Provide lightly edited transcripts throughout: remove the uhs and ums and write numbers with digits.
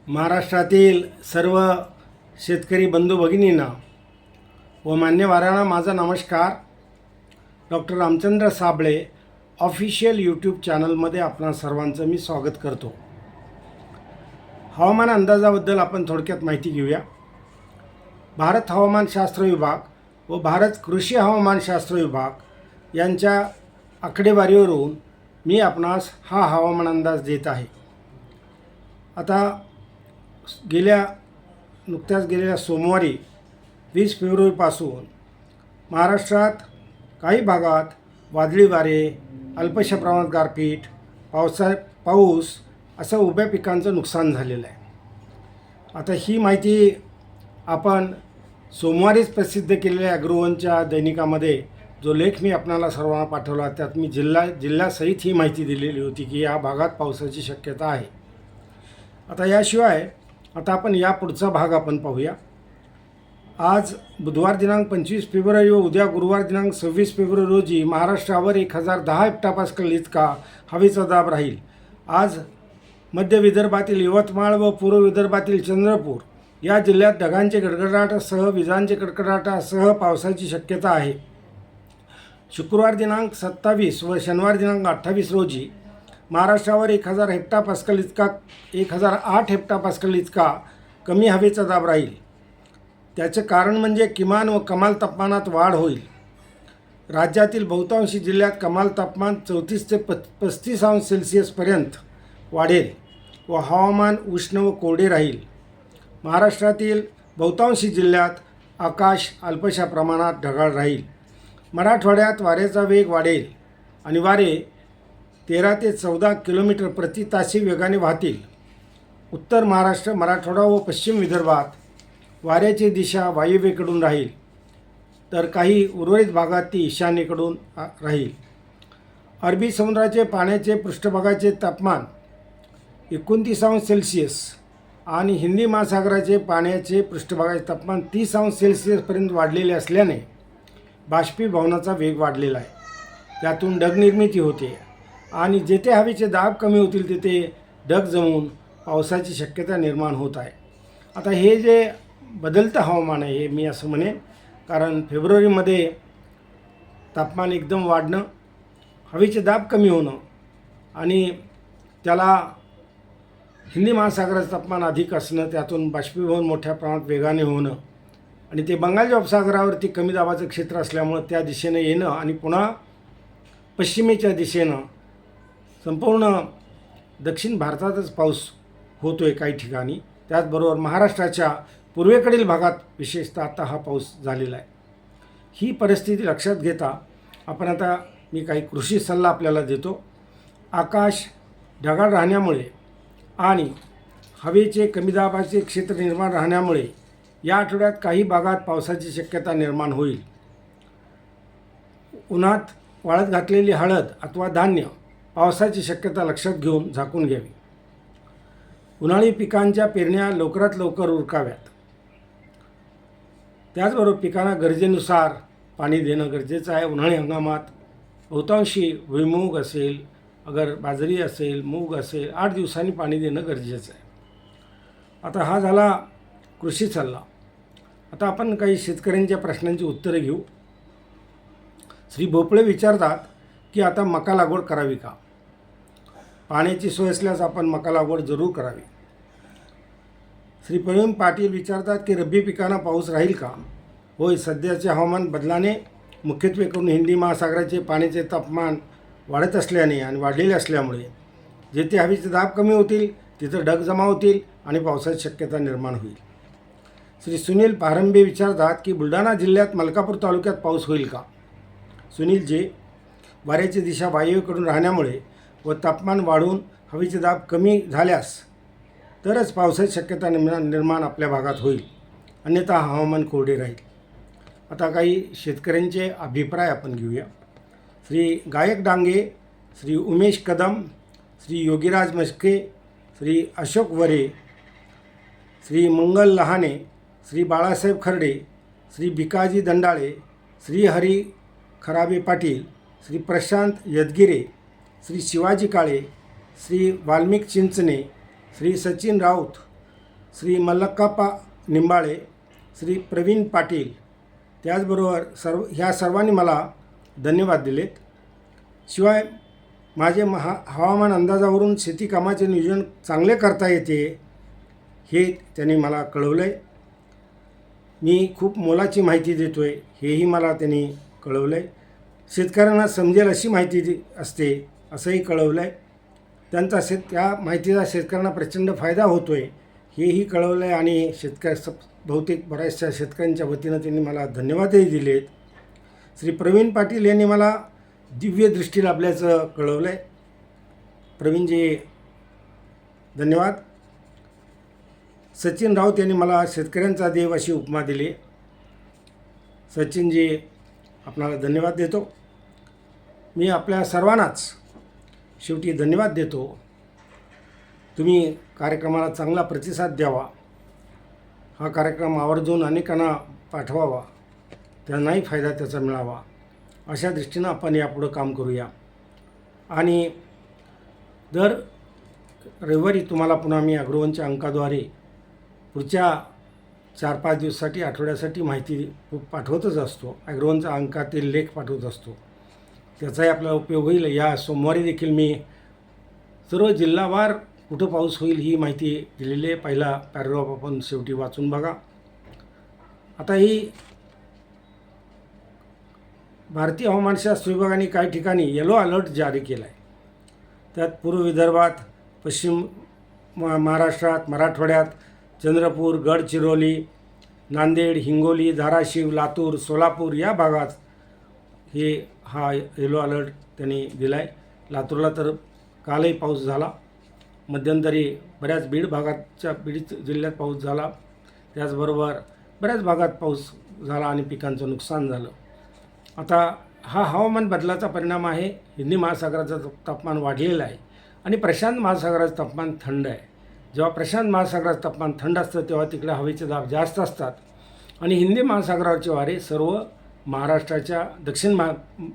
महाराष्ट्रातील सर्व शेतकरी बंधू भगिनींना व मान्यवरांना माझा नमस्कार. Doctor Ramchandra Sable official YouTube चॅनलमध्ये आपणा सर्वांचं मी स्वागत करतो. हवामान अंदाजाबद्दल आपण थोडक्यात माहिती घेऊया. भारत हवामानशास्त्र विभाग व भारत कृषी हवामानशास्त्र विभाग यांच्या आकडेवारीवरून मी आपणास हा हवामान अंदाज देत आहे. आता नुकत्याच गेलेल्या सोमवारी 20 फेब्रुवारीपासून महाराष्ट्रात काही भागात वादळी वारे, अल्पशा प्रमाणात गारपीट, पाऊस असं उभ्या पिकांचं नुकसान झालेलं आहे. आता ही माहिती आपण सोमवारीच प्रसिद्ध केलेल्या ॲग्रोवनच्या दैनिकामध्ये जो लेख मी आपणाला सर्वांना पाठवला त्यात मी जिल्ह्यासहित ही माहिती दिलेली होती की या भागात पावसाची शक्यता आहे. आता याशिवाय आता आपण या पुढचा भाग आपण पाहूया. आज बुधवार दिनांक 25 फेब्रुवारी व उद्या गुरुवार दिनांक 26 फेब्रुवारी रोजी महाराष्ट्रावर 1010 हेक्टोपास्कल इतका हवेचा दाब राहील. आज मध्य विदर्भातील यवतमाळ व पूर्व विदर्भातील चंद्रपूर या जिल्ह्यात ढगांचे गडगडाटासह विजांचे कडकडाटासह पावसाची शक्यता आहे. शुक्रवार दिनांक 27 व शनिवार दिनांक 28 रोजी महाराष्ट्रावर 1008 हेक्टोपास्कल इतका कमी हवेचा दाब राहील. त्याचे कारण म्हणजे किमान व कमाल तापमानात वाढ होईल. राज्यातील बहुतांशी जिल्ह्यात कमाल तापमान 34 ते 35 अंश सेल्सिअसपर्यंत वाढेल व हवामान उष्ण व कोरडे राहील. महाराष्ट्रातील बहुतांशी जिल्ह्यात आकाश अल्पशा प्रमाणात ढगाळ राहील. मराठवाड्यात वाऱ्याचा वेग वाढेल आणि वारे 13 ते 14 किलोमीटर प्रति तासी वेगाने वाहतील. उत्तर महाराष्ट्र, मराठवाडा व पश्चिम विदर्भात वाऱ्याची दिशा वायव्येकडून राहील तर काही उर्वरित भागात ती ईशान्येकडून राहील. अरबी समुद्राचे पाण्याचे पृष्ठभागाचे तापमान 29 अंश सेल्सिअस आणि हिंदी महासागराचे पाण्याचे पृष्ठभागाचे तापमान 30 अंश सेल्सिअसपर्यंत वाढलेले असल्याने बाष्पीभवनाचा वेग वाढलेला आहे. त्यातून ढगनिर्मिती होते आणि जेथे हवेचे दाब कमी होतील तिथे ढग जमून पावसाची शक्यता निर्माण होत आहे. आता हे जे बदलतं हवामान आहे हे मी असं म्हणेन, कारण फेब्रुवारीमध्ये तापमान एकदम वाढणं, हवेचे दाब कमी होणं आणि त्याला हिंदी महासागराचं तापमान अधिक असणं, त्यातून बाष्पीभवन मोठ्या प्रमाणात वेगाने होणं आणि ते बंगालच्या उपसागरावरती कमी दाबाचं क्षेत्र असल्यामुळं त्या दिशेनं येणं आणि पुन्हा पश्चिमेच्या दिशेनं संपूर्ण दक्षिण भारतातच पाऊस होतो आहे काही ठिकाणी. त्याचबरोबर महाराष्ट्राच्या पूर्वेकडील भागात विशेषतः आता हा पाऊस झालेला आहे. ही परिस्थिती लक्षात घेता आपण आता मी काही कृषी सल्ला आपल्याला देतो. आकाश ढगाळ राहण्यामुळे आणि हवेचे कमी दाबाचे क्षेत्र निर्माण राहण्यामुळे या आठवड्यात काही भागात पावसाची शक्यता निर्माण होईल. उन्हात वाळत घातलेली हळद अथवा धान्य पावसाची शक्यता लक्षात घेऊन झाकून घ्यावी. उन्हाळी पिकांच्या पेरण्या लवकरात लवकर उरकाव्यात. त्याचबरोबर पिकांना गरजेनुसार पाणी देणं गरजेचं आहे. उन्हाळी हंगामात बहुतांशी भुईमूग असेल, अगर बाजरी असेल, मूग असेल, 8 दिवसांनी पाणी देणं गरजेचं आहे. आता हा झाला कृषी सल्ला. आता आपण काही शेतकऱ्यांच्या प्रश्नांची उत्तरे घेऊ. श्री भोपळे विचारतात की आता मका लागवड करावी का? पाण्याची सोय असल्यास आपण मका लागवड जरूर करावी. श्री प्रवीण पाटील विचारतात की रब्बी पिकांना पाऊस राहील का? होय, सध्याचे हवामान बदलाने मुख्यत्वे करून हिंदी महासागराचे पाण्याचे तापमान वाढत असल्याने आणि वाढलेले असल्यामुळे जेथे हवेचे दाब कमी होतील तिथं ढग जमा होतील आणि पावसाची शक्यता निर्माण होईल. श्री सुनील पारंबे विचारतात की बुलढाणा जिल्ह्यात मलकापूर तालुक्यात पाऊस होईल का? सुनीलजी, वाऱ्याची दिशा वायव्येकडून राहण्यामुळे व तापमान वाढून हवेचे दाब कमी झाल्यास तरच पावसाची शक्यता निर्माण आपल्या भागात होईल, अन्यथा हवामान कोरडे राहील. आता काही शेतकऱ्यांचे अभिप्राय आपण घेऊया. श्री गायक डांगे, श्री उमेश कदम, श्री योगीराज मस्के, श्री अशोक वरे, श्री मंगल लहाने, श्री बाळासाहेब खर्डे, श्री भिकाजी दंडाळे, श्री हरी खराबे पाटील, श्री प्रशांत यदगिरे, श्री शिवाजी काळे, श्री वाल्मिक चिंचणे, श्री सचिन राऊत, श्री मल्लक्काप्पा निंबाळे, श्री प्रवीण पाटील, त्याचबरोबर ह्या सर्वांनी मला धन्यवाद दिलेत. शिवाय माझे हवामान अंदाजावरून शेती कामाचे नियोजन चांगले करता येते हे त्यांनी मला कळवलं आहे. मी खूप मोलाची माहिती देतो आहे हेही मला त्यांनी कळवलं आहे. शेतकऱ्यांना समजेल अशी माहिती असते असंही कळवलं आहे. त्या माहितीचा शेतकऱ्यांना प्रचंड फायदा होतो आहे हेही कळवलं आहे. आणि बहुतेक बऱ्याचशा शेतकऱ्यांच्या वतीनं त्यांनी मला धन्यवादही दिलेत. श्री प्रवीण पाटील यांनी मला दिव्य दृष्टी लाभल्याचं कळवलं आहे. प्रवीणजी धन्यवाद. सचिन राऊत यांनी मला शेतकऱ्यांचा देव अशी उपमा दिली. सचिनजी आपणाला धन्यवाद देतो. मी आपल्या सर्वांनाच शेवटी धन्यवाद देतो. तुम्ही कार्यक्रमाला चांगला प्रतिसाद द्यावा. हा कार्यक्रम आवर्जून अनेकांना पाठवावा, त्यांनाही फायदा त्याचा मिळावा अशा दृष्टीनं आपण यापुढं काम करूया. आणि दर रविवारी तुम्हाला पुन्हा मी अग्रवनच्या अंकाद्वारे पुढच्या 4-5 दिवसासाठी आठवड्यासाठी माहिती पाठवतच असतो. अग्रवनच्या अंकातील लेख पाठवत असतो. त्याचाही आपल्याला उपयोग होईल. या सोमवारी देखील मी सर्व जिल्हावार कुठं पाऊस होईल ही माहिती दिलेली आहे. पहिला पॅराग्राफ आपण शेवटी वाचून बघा. आता ही भारतीय हवामानशास्त्र विभागाने काही ठिकाणी येलो अलर्ट जारी केला आहे. त्यात पूर्व विदर्भात, पश्चिम महाराष्ट्रात, मराठवाड्यात, चंद्रपूर, गडचिरोली, नांदेड, हिंगोली, धाराशिव, लातूर, सोलापूर या भागात हा येलो अलर्ट त्यांनी दिला आहे. लातूरला तर कालही पाऊस झाला. मध्यंतरी बऱ्याच बीड जिल्ह्यात पाऊस झाला. त्याचबरोबर बऱ्याच भागात पाऊस झाला आणि पिकांचं नुकसान झालं. आता हा हवामान बदलाचा परिणाम आहे. हिंदी महासागराचं तापमान वाढलेलं आहे आणि प्रशांत महासागराचं तापमान थंड आहे. जेव्हा प्रशांत महासागराचं तापमान थंड असतं तेव्हा तिकडे हवेचे दाब जास्त असतात आणि हिंदी महासागरावरचे वारे सर्व महाराष्ट्राच्या दक्षिण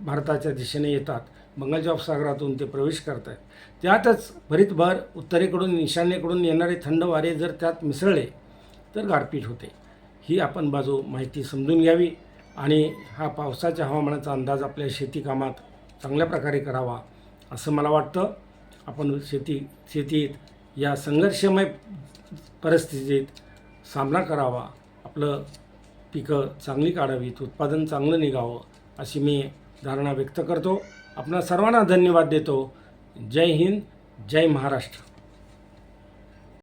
भारताच्या दिशेने येतात. बंगालच्या उपसागरातून ते प्रवेश करत आहेत. त्यातच भरीतभर उत्तरेकडून ईशान्येकडून येणारे थंड वारे जर त्यात मिसळले तर गारपीट होते. ही आपण माहिती समजून घ्यावी आणि हा पावसाच्या हवामानाचा अंदाज आपल्या शेती कामात चांगल्या प्रकारे करावा असं मला वाटतं. आपण शेतीत या संघर्षमय परिस्थितीत सामना करावा, आपलं पिकं चांगली काढावीत, उत्पादन चांगलं निघावं अशी मी धारणा व्यक्त करतो. आपणा सर्वांना धन्यवाद देतो. जय हिंद, जय महाराष्ट्र.